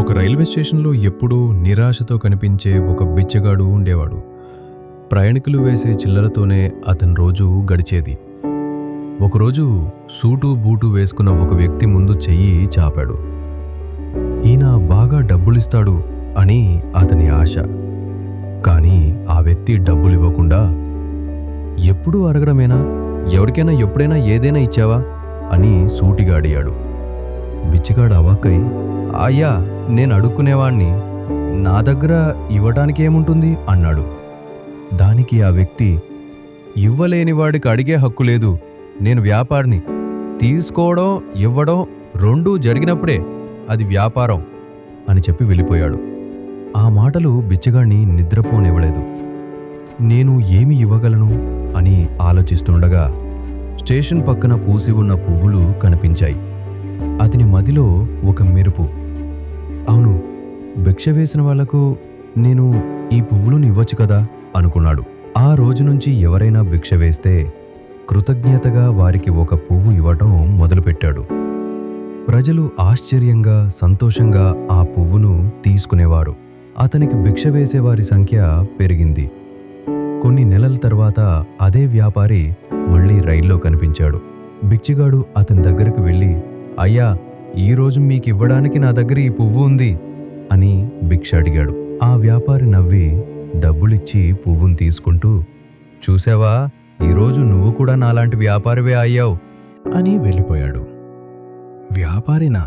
ఒక రైల్వే స్టేషన్లో ఎప్పుడూ నిరాశతో కనిపించే ఒక బిచ్చగాడు ఉండేవాడు. ప్రయాణికులు వేసే చిల్లరతోనే అతని రోజు గడిచేది. ఒకరోజు సూటు బూటు వేసుకున్న ఒక వ్యక్తి ముందు చెయ్యి చాపాడు. ఈయన బాగా డబ్బులిస్తాడు అని అతని ఆశ. కానీ ఆ వ్యక్తి డబ్బులివ్వకుండా, ఎప్పుడూ అడగడమేనా, ఎవరికైనా ఎప్పుడైనా ఏదైనా ఇచ్చావా అని సూటిగా అడిగాడు. బిచ్చగాడు అవాక్కై, అయ్యా, నేను అడుక్కునేవాణ్ణి, నా దగ్గర ఇవ్వటానికి ఏముంటుంది అన్నాడు. దానికి ఆ వ్యక్తి, ఇవ్వలేని వాడికి అడిగే హక్కు లేదు, నేను వ్యాపారిని, తీసుకోవడం ఇవ్వడం రెండూ జరిగినప్పుడే అది వ్యాపారం అని చెప్పి వెళ్ళిపోయాడు. ఆ మాటలు బిచ్చగాడిని నిద్రపోనివ్వలేదు. నేను ఏమి ఇవ్వగలను అని ఆలోచిస్తుండగా స్టేషన్ పక్కన పూసి ఉన్న పువ్వులు కనిపించాయి. అతని మదిలో ఒక మెరుపు. అవును, భిక్ష వేసిన వాళ్లకు నేను ఈ పువ్వులను ఇవ్వచ్చు కదా అనుకున్నాడు. ఆ రోజు నుంచి ఎవరైనా భిక్ష వేస్తే కృతజ్ఞతగా వారికి ఒక పువ్వు ఇవ్వటం మొదలుపెట్టాడు. ప్రజలు ఆశ్చర్యంగా, సంతోషంగా ఆ పువ్వును తీసుకునేవారు. అతనికి భిక్ష వేసేవారి సంఖ్య పెరిగింది. కొన్ని నెలల తర్వాత అదే వ్యాపారి మళ్లీ రైల్లో కనిపించాడు. బిచ్చగాడు అతని దగ్గరకు వెళ్ళి, అయ్యా, ఈరోజు మీకివ్వడానికి నా దగ్గర ఈ పువ్వు ఉంది అని భిక్ష అడిగాడు. ఆ వ్యాపారి నవ్వి డబ్బులిచ్చి పువ్వును తీసుకుంటూ, చూసావా, ఈరోజు నువ్వు కూడా నాలాంటి వ్యాపారివే అయ్యావు అని వెళ్ళిపోయాడు. వ్యాపారినా?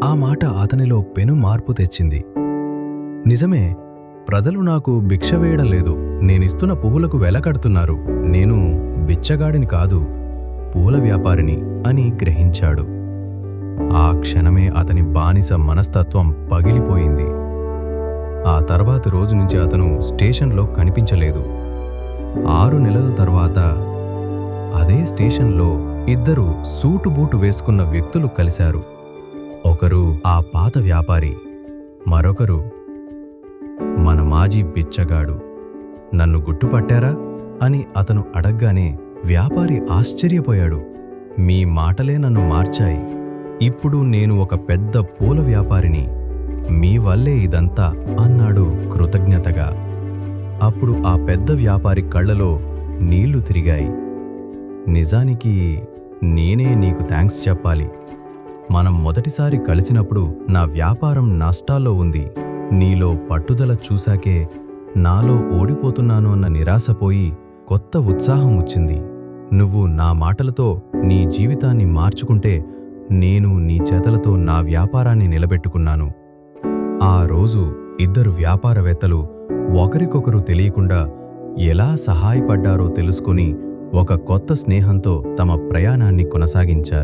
ఆ మాట అతనిలో పెను మార్పు తెచ్చింది. నిజమే, ప్రజలు నాకు భిక్ష వేయడం లేదు, నేనిస్తున్న పువ్వులకు వెల కడుతున్నారు, నేను బిచ్చగాడిని కాదు, పూల వ్యాపారిని అని గ్రహించాడు. ఆ క్షణమే అతని బానిస మనస్తత్వం పగిలిపోయింది. ఆ తర్వాతి రోజు నుంచి అతను స్టేషన్లో కనిపించలేదు. 6 నెలల తర్వాత అదే స్టేషన్లో ఇద్దరు సూటు బూటు వేసుకున్న వ్యక్తులు కలిశారు. ఒకరు ఆ పాత వ్యాపారి, మరొకరు మన మాజీ బిచ్చగాడు. నన్ను గుర్తుపట్టారా అని అతను అడగ్గానే వ్యాపారి ఆశ్చర్యపోయాడు. మీ మాటలే నన్ను మార్చాయి, ఇప్పుడు నేను ఒక పెద్ద పూల వ్యాపారిని, మీ వల్లే ఇదంతా అన్నాడు కృతజ్ఞతగా. అప్పుడు ఆ పెద్ద వ్యాపారి కళ్ళలో నీళ్లు తిరిగాయి. నిజానికి నేనే నీకు థ్యాంక్స్ చెప్పాలి. మనం మొదటిసారి కలిసినప్పుడు నా వ్యాపారం నష్టాల్లో ఉంది. నీలో పట్టుదల చూశాకే నాలో ఓడిపోతున్నాను అన్న నిరాశపోయి కొత్త ఉత్సాహం వచ్చింది. నువ్వు నా మాటలతో నీ జీవితాన్ని మార్చుకుంటే నేను నీ చేతలతో నా వ్యాపారాన్ని నిలబెట్టుకున్నాను. ఆ రోజు ఇద్దరు వ్యాపారవేత్తలు ఒకరికొకరు తెలియకుండా ఎలా సహాయపడ్డారో తెలుసుకొని ఒక కొత్త స్నేహంతో తమ ప్రయాణాన్ని కొనసాగించారు.